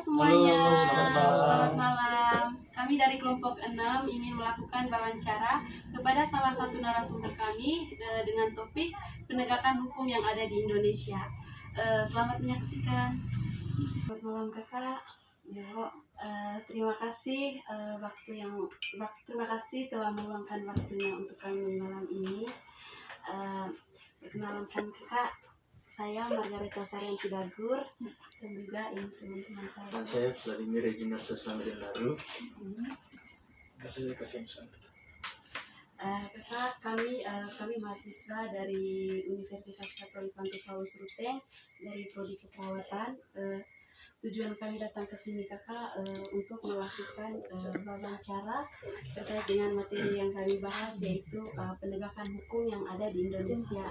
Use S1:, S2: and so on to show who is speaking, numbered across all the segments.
S1: semuanya.
S2: Halo, selamat malam.
S1: Selamat malam. Kami dari kelompok 6 ingin melakukan wawancara kepada salah satu narasumber kami dengan topik penegakan hukum yang ada di Indonesia. Selamat menyaksikan. Selamat malam kakak. Terima kasih terima kasih telah meluangkan waktunya untuk kami malam ini. Perkenalkan kakak, saya Margareta Saryanti Dagur dan juga ini teman-teman saya.
S2: Saya Vladimir Reginardo Slamadin Laru.
S1: Kakak, kami mahasiswa dari Universitas Katolik Pantai Paus Ruteng dari Prodi Keperawatan. Tujuan kami datang ke sini kakak untuk melakukan wawancara terkait dengan materi yang kami bahas, yaitu penegakan hukum yang ada di Indonesia.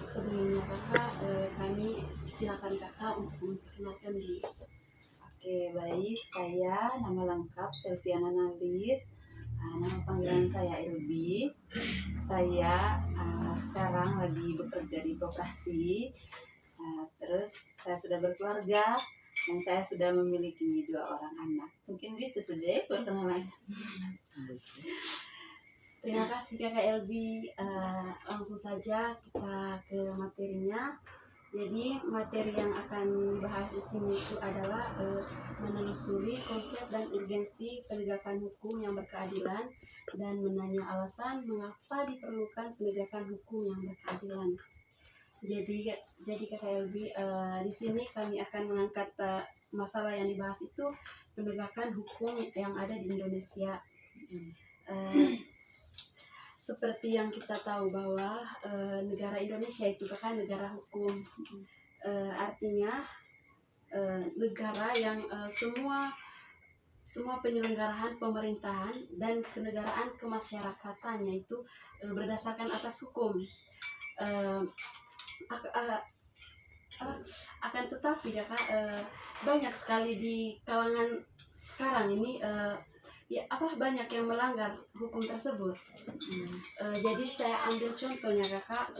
S1: Sebelumnya kakak, kami silakan kakak untuk memperkenalkan diri.
S3: Oke, baik. Saya nama lengkap Selviana Nalis. Nama panggilan saya Elbi. Saya sekarang lagi bekerja di koperasi. Terus saya sudah berkeluarga dan saya sudah memiliki 2 orang anak. Mungkin gitu sudah perkenalan.
S1: Terima kasih kakak Elbi. Langsung saja kita ke materinya. Jadi materi yang akan dibahas di sini itu adalah menelusuri konsep dan urgensi penegakan hukum yang berkeadilan dan menanya alasan mengapa diperlukan penegakan hukum yang berkeadilan. Jadi kakak Elbi, di sini kami akan mengangkat masalah yang dibahas itu penegakan hukum yang ada di Indonesia. Seperti yang kita tahu bahwa negara Indonesia itu kan negara hukum, artinya negara yang semua penyelenggaraan pemerintahan dan kenegaraan kemasyarakatannya itu berdasarkan atas hukum. Akan tetapi kakak, banyak sekali di kalangan sekarang ini banyak yang melanggar hukum tersebut. Jadi saya ambil contohnya kakak.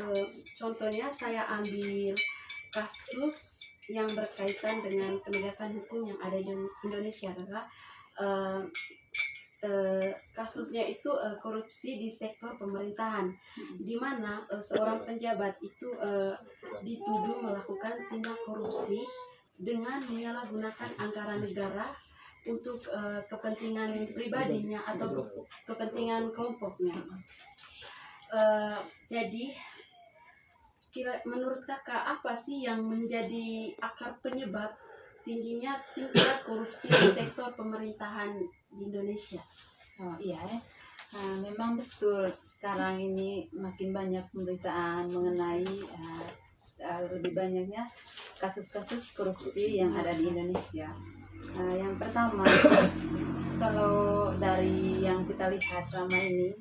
S1: Contohnya saya ambil kasus yang berkaitan dengan penegakan hukum yang ada di Indonesia kakak. Kasusnya itu korupsi di sektor pemerintahan, di mana seorang penjabat itu dituduh melakukan tindak korupsi dengan menyalahgunakan anggaran negara untuk kepentingan pribadinya atau kepentingan kelompoknya. Jadi menurut kakak apa sih yang menjadi akar penyebab tingginya tingkat korupsi di sektor pemerintahan di Indonesia?
S3: Memang betul sekarang ini makin banyak pemberitaan mengenai lebih banyaknya kasus-kasus korupsi yang ada di Indonesia. Yang pertama, kalau dari yang kita lihat selama ini,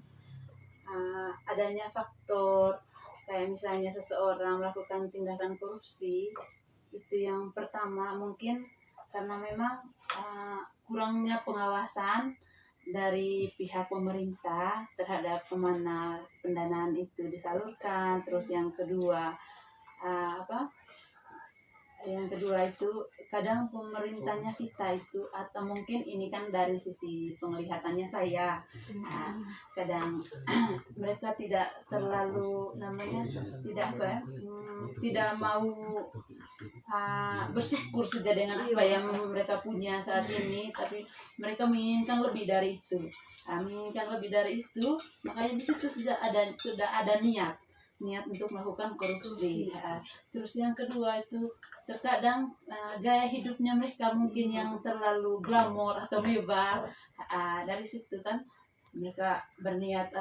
S3: adanya faktor kayak misalnya seseorang melakukan tindakan korupsi, itu yang pertama mungkin karena memang kurangnya pengawasan dari pihak pemerintah terhadap kemana pendanaan itu disalurkan. Terus yang kedua itu kadang pemerintahnya kita itu, atau mungkin ini kan dari sisi penglihatannya saya, kadang mereka tidak terlalu tidak mau bersyukur saja dengan apa yang mereka punya saat ini, tapi mereka menginginkan lebih dari itu. Makanya di situ sudah ada niat untuk melakukan korupsi. Terus yang kedua itu terkadang gaya hidupnya mereka mungkin yang terlalu glamor atau mewah. Dari situ kan mereka berniat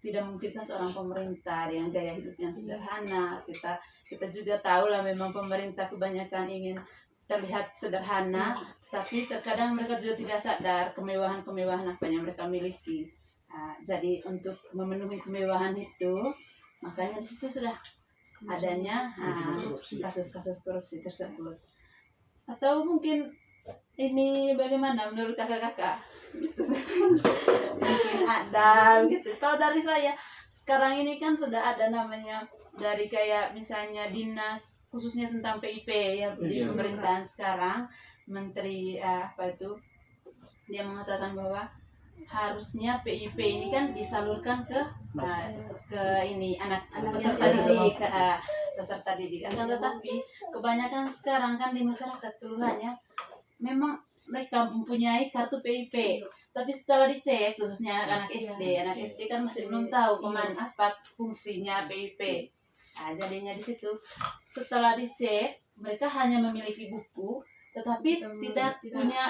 S3: tidak mungkin kan seorang pemerintah yang gaya hidupnya sederhana. Kita juga tahu lah memang pemerintah kebanyakan ingin terlihat sederhana, tapi terkadang mereka juga tidak sadar kemewahan-kemewahan apa yang mereka miliki. Jadi untuk memenuhi kemewahan itu, makanya di situ sudah adanya kasus-kasus korupsi tersebut. Atau mungkin ini bagaimana menurut kakak-kakak? Mungkin ada gitu. Kalau dari saya sekarang ini kan sudah ada namanya dari kayak misalnya dinas khususnya tentang PIP ya di
S2: Iya.
S3: pemerintahan sekarang, Menteri apa itu, dia mengatakan bahwa harusnya PIP ini kan disalurkan ke ini anak peserta didik, peserta didik. Akan tetapi kebanyakan sekarang kan di masyarakat keluhannya memang mereka mempunyai kartu PIP, tapi setelah dicek khususnya anak SD kan masih belum tahu kemana apa fungsinya PIP. Nah, jadinya di situ setelah dicek mereka hanya memiliki buku tetapi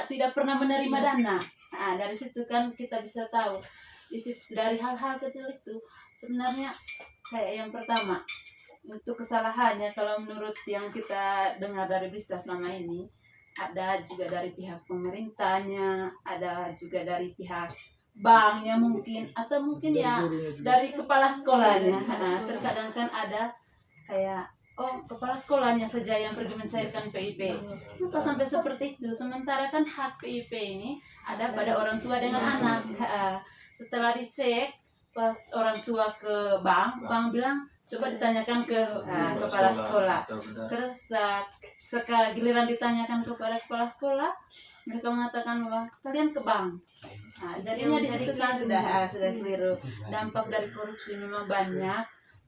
S3: tidak pernah menerima dana. Nah, dari situ kan kita bisa tahu dari hal-hal kecil itu sebenarnya kayak yang pertama untuk kesalahannya kalau menurut yang kita dengar dari berita selama ini, ada juga dari pihak pemerintahnya, ada juga dari pihak banknya mungkin, atau mungkin ya dari kepala sekolahnya. Nah, terkadang kan ada kayak kepala sekolahnya saja yang pergi mencairkan PIP. Kenapa sampai seperti itu? Sementara kan hak PIP ini ada pada orang tua dengan anak. Setelah dicek, pas orang tua ke bank bilang coba ditanyakan ke kepala sekolah. Terus giliran ditanyakan kepada kepala sekolah, mereka mengatakan bahwa kalian ke bank. Nah, jadinya di situ kan sudah keliru. Dampak dari korupsi memang banyak.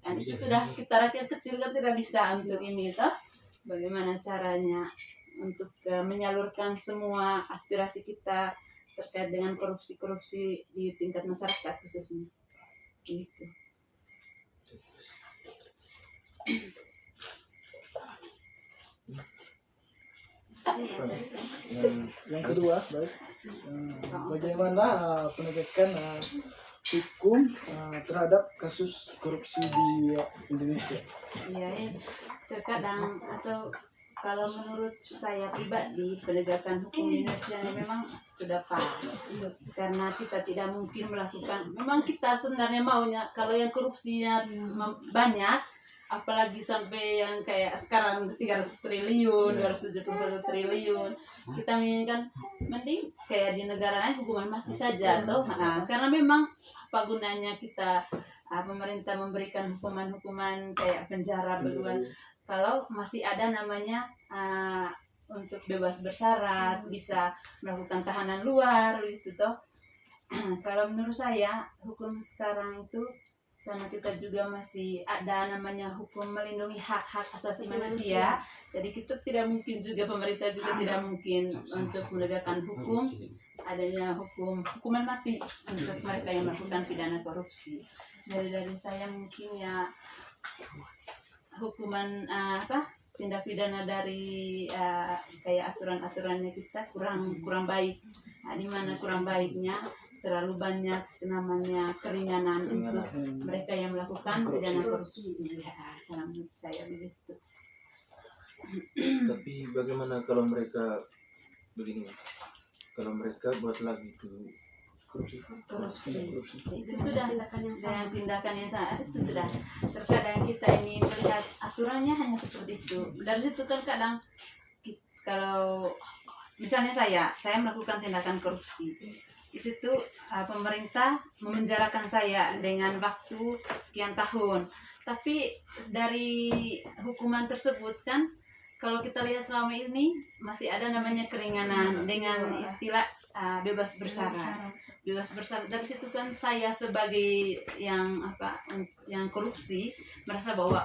S3: Dan itu sudah kita rakyat kecil kan tidak bisa untuk ini toh. Bagaimana caranya untuk menyalurkan semua aspirasi kita terkait dengan korupsi di tingkat masyarakat khususnya. Gitu.
S4: Yang kedua, baik, bagaimana penegakan hukum terhadap kasus korupsi di Indonesia?
S3: Iya, terkadang atau kalau menurut saya pribadi penegakan hukum di Indonesia ini memang sudah pas, karena kita tidak mungkin melakukan. Memang kita sebenarnya maunya kalau yang korupsinya banyak, apalagi sampai yang kayak sekarang 300 triliun, 271 triliun, kita menginginkan mending kayak di negara lain hukuman mati saja toh. Karena memang apa gunanya kita pemerintah memberikan hukuman kayak penjara berulang kalau masih ada namanya untuk bebas bersyarat, bisa melakukan tahanan luar gitu toh. Kalau menurut saya hukum sekarang itu karena kita juga masih ada namanya hukum melindungi hak-hak asasi manusia, jadi kita tidak mungkin juga pemerintah juga tidak mungkin untuk menegakkan hukum adanya hukuman mati untuk mereka yang melakukan pidana korupsi. Dari saya mungkin ya hukuman tindak pidana dari kayak aturan-aturannya kita kurang baik. Nah, di mana kurang baiknya terlalu banyak namanya keringanan untuk mereka yang melakukan pidana korupsi. Karena menurut saya begitu.
S2: Tapi bagaimana kalau mereka begini? Kalau mereka buat lagi itu korupsi.
S3: Itu sudah tindakan yang salah, itu sudah. Terkadang kita ini melihat aturannya hanya seperti itu. Dari situ kan kadang kalau misalnya saya melakukan tindakan korupsi, di situ pemerintah memenjarakan saya dengan waktu sekian tahun. Tapi dari hukuman tersebut kan kalau kita lihat selama ini masih ada namanya keringanan dengan istilah bebas bersyarat. Bebas bersyarat dari situ kan saya sebagai yang korupsi merasa bahwa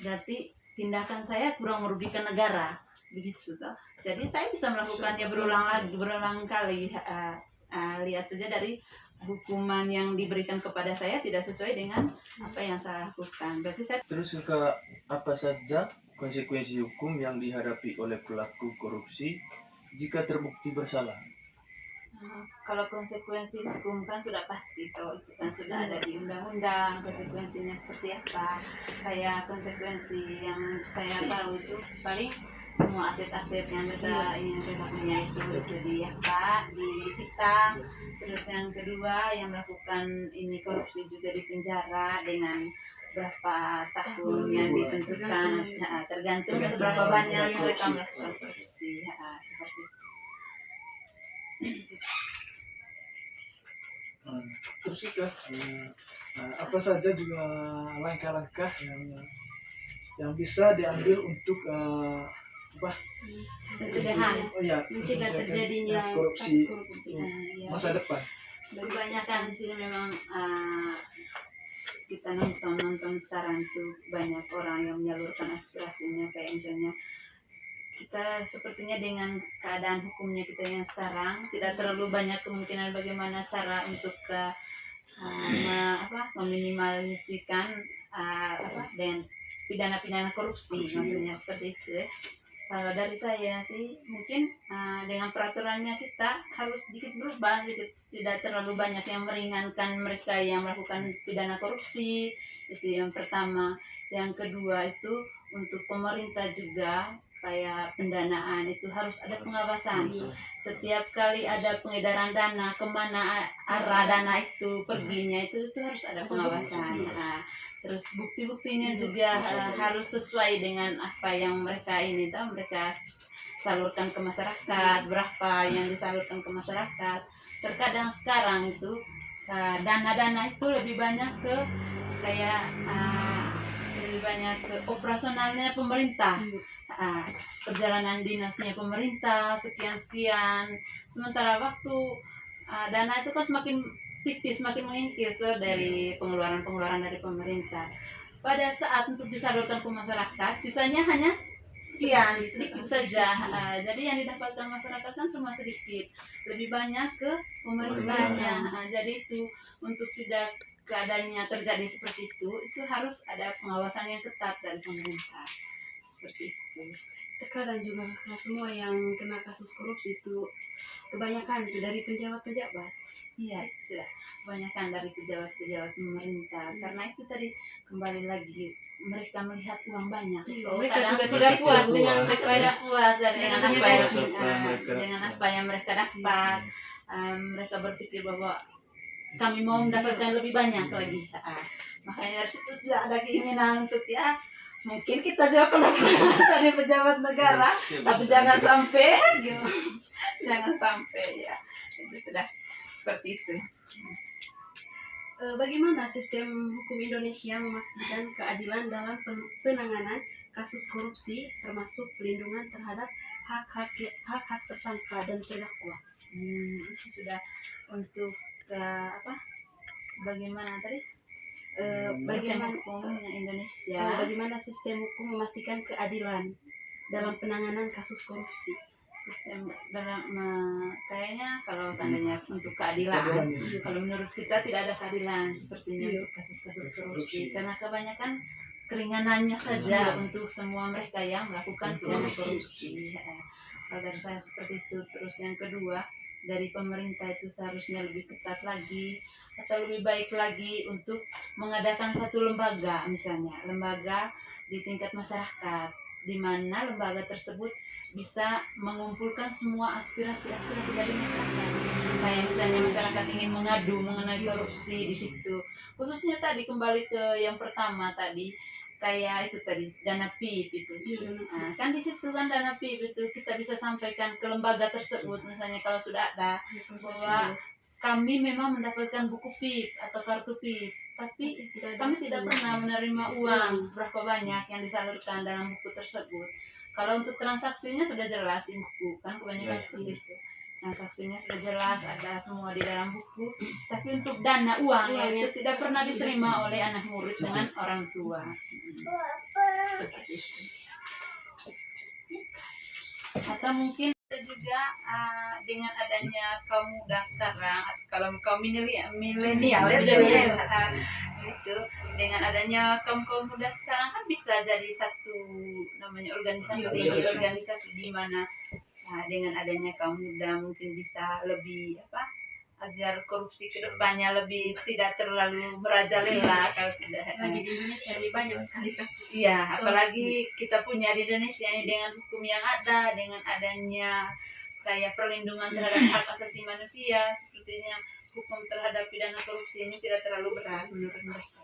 S3: berarti tindakan saya kurang merugikan negara begitu toh. Jadi saya bisa melakukannya berulang kali. Lihat saja dari hukuman yang diberikan kepada saya tidak sesuai dengan apa yang saya lakukan. Berarti saya
S2: Terus apa saja konsekuensi hukum yang dihadapi oleh pelaku korupsi jika terbukti bersalah?
S3: kalau konsekuensi hukum kan sudah pasti itu kan sudah ada di undang-undang konsekuensinya seperti apa. Kayak konsekuensi yang saya tahu itu paling semua aset-aset yang kita punya itu jadi disita. Terus yang kedua yang melakukan ini korupsi juga di penjara dengan berapa tahun yang ditentukan, tergantung seberapa banyak mereka melakukan korupsi seperti itu.
S4: Terus juga apa saja juga langkah-langkah yang yang bisa diambil untuk apa?
S1: pencegahan
S4: Oh ya,
S1: mencegah terjadinya
S4: korupsi
S1: kasus korupsi.
S3: ya.
S4: masa depan.
S3: Kebanyakan sih memang kita nonton sekarang tuh banyak orang yang menyalurkan aspirasinya, kayak misalnya kita sepertinya dengan keadaan hukumnya kita yang sekarang tidak terlalu banyak kemungkinan bagaimana cara untuk meminimalisasikan dengan pidana-pidana korupsi, maksudnya seperti itu ya. Kalau dari saya sih mungkin dengan peraturannya kita harus sedikit berubah, tidak terlalu banyak yang meringankan mereka yang melakukan pidana korupsi, itu yang pertama. Yang kedua itu untuk pemerintah juga, kayak pendanaan itu harus ada pengawasan. Setiap kali ada pengedaran dana, kemana arah dana itu perginya itu harus ada pengawasan. Terus bukti-buktinya juga harus sesuai dengan apa yang mereka mereka salurkan ke masyarakat, berapa yang disalurkan ke masyarakat. Terkadang sekarang itu dana-dana itu lebih banyak ke kayak lebih banyak ke operasionalnya pemerintah, perjalanan dinasnya pemerintah sekian-sekian. Sementara waktu dana itu kan semakin tipis, semakin mengikis dari pengeluaran dari pemerintah. Pada saat untuk disalurkan ke masyarakat, sisanya hanya sekian, sedikit saja. Jadi yang didapatkan masyarakat kan cuma sedikit, lebih banyak ke pemerintahnya. Jadi itu untuk tidak keadaannya terjadi seperti itu harus ada pengawasan yang ketat dari pemerintah. Seperti itu.
S1: Terkadang juga semua yang kena kasus korupsi itu kebanyakan itu dari pejabat-pejabat.
S3: Iya, sudah kebanyakan dari pejabat-pejabat pemerintah. Karena itu tadi kembali lagi mereka melihat uang banyak.
S1: Mereka juga tidak puas dengan
S3: tidak puas dengan apa yang mereka dapat. Mereka berpikir bahwa kami mau mendapatkan lebih banyak lagi. Makanya dari situ sudah ada keinginan untuk mungkin kita juga kalau dari pejabat negara, tapi jangan sampai jangan sampai ya. Itu sudah seperti itu.
S1: Bagaimana sistem hukum Indonesia memastikan keadilan dalam penanganan kasus korupsi, termasuk pelindungan terhadap hak-hak tersangka dan terdakwa?
S3: Itu sudah untuk bagaimana tadi?
S1: Bagaimana
S3: hukumnya Indonesia?
S1: Bagaimana sistem hukum memastikan keadilan dalam penanganan kasus korupsi?
S3: Sistem dalam kayaknya kalau seandainya untuk keadilan, kalau menurut kita tidak ada keadilan sepertinya untuk kasus-kasus korupsi, karena kebanyakan keringanannya saja untuk semua mereka yang melakukan korupsi. Kalau dari saya seperti itu. Terus yang kedua, dari pemerintah itu seharusnya lebih ketat lagi atau lebih baik lagi untuk mengadakan satu lembaga, misalnya lembaga di tingkat masyarakat, di mana lembaga tersebut bisa mengumpulkan semua aspirasi-aspirasi dari masyarakat. Kayak misalnya masyarakat ingin mengadu mengenai korupsi di situ. Khususnya tadi kembali ke yang pertama tadi, kayak itu tadi dana PIP itu. Kan di situ kan dana PIP itu kita bisa sampaikan ke lembaga tersebut, misalnya kalau sudah ada bahwa kami memang mendapatkan buku PIP atau kartu PIP, tapi kami tidak pernah menerima uang berapa banyak yang disalurkan dalam buku tersebut. Kalau untuk transaksinya sudah jelas di buku, kan kebanyakan seperti itu. Transaksinya sudah jelas, ada semua di dalam buku. Tapi untuk dana uangnya itu tidak pernah diterima oleh anak murid dengan orang tua. Seperti itu. Atau mungkin juga dengan adanya kaum muda sekarang, kalau kaum milenial itu dengan adanya kaum muda sekarang kan bisa jadi satu namanya organisasi di mana dengan adanya kaum muda mungkin bisa lebih agar korupsi kedepannya lebih tidak terlalu merajalela. Kalau tidak
S1: lagi di Indonesia lebih banyak sekali kasus.
S3: Iya, apalagi kita punya di Indonesia ini dengan hukum yang ada, dengan adanya kayak perlindungan terhadap hak asasi manusia, sepertinya hukum terhadap pidana korupsi ini tidak terlalu berat menurut mereka,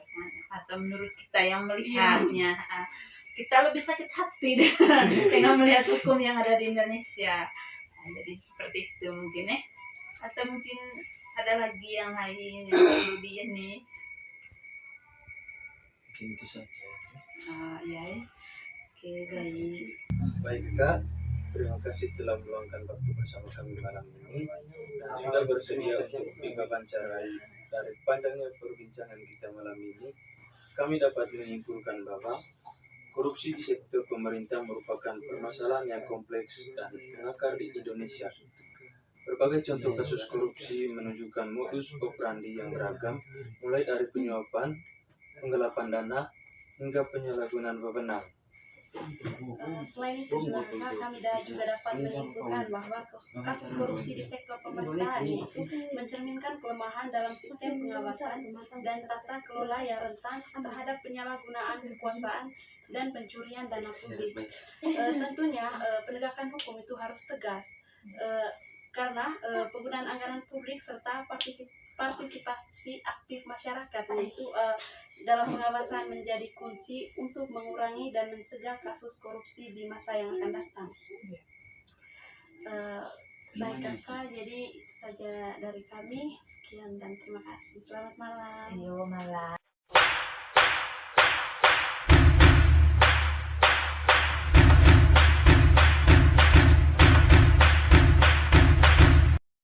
S3: atau menurut kita yang melihatnya. Kita lebih sakit hati dengan melihat hukum yang ada di Indonesia. Jadi seperti itu mungkin atau mungkin ada lagi yang lain yang perlu di ini.
S2: Mungkin itu saja.
S3: Ya. Oke, baik.
S2: Baik Kak, terima kasih telah meluangkan waktu bersama kami malam ini dan sudah bersedia untuk diwawancara dari panjangnya perbincangan kita malam ini. Kami dapat menyimpulkan bahwa korupsi di sektor pemerintah merupakan permasalahan yang kompleks dan mengakar di Indonesia. Berbagai contoh kasus korupsi menunjukkan modus operandi yang beragam, mulai dari penyuapan, penggelapan dana, hingga penyalahgunaan wewenang.
S1: Selain itu juga kami juga dapat menyimpulkan bahwa kasus korupsi di sektor pemerintahan itu mencerminkan kelemahan dalam sistem pengawasan dan tata kelola yang rentan terhadap penyalahgunaan kekuasaan dan pencurian dana publik. Tentunya penegakan hukum itu harus tegas karena penggunaan anggaran publik serta partisipasi aktif masyarakat itu dalam pengawasan menjadi kunci untuk mengurangi dan mencegah kasus korupsi di masa yang akan datang. Baik Kakak, jadi itu saja dari kami. Sekian dan terima kasih. Selamat malam.
S3: Ayo malam.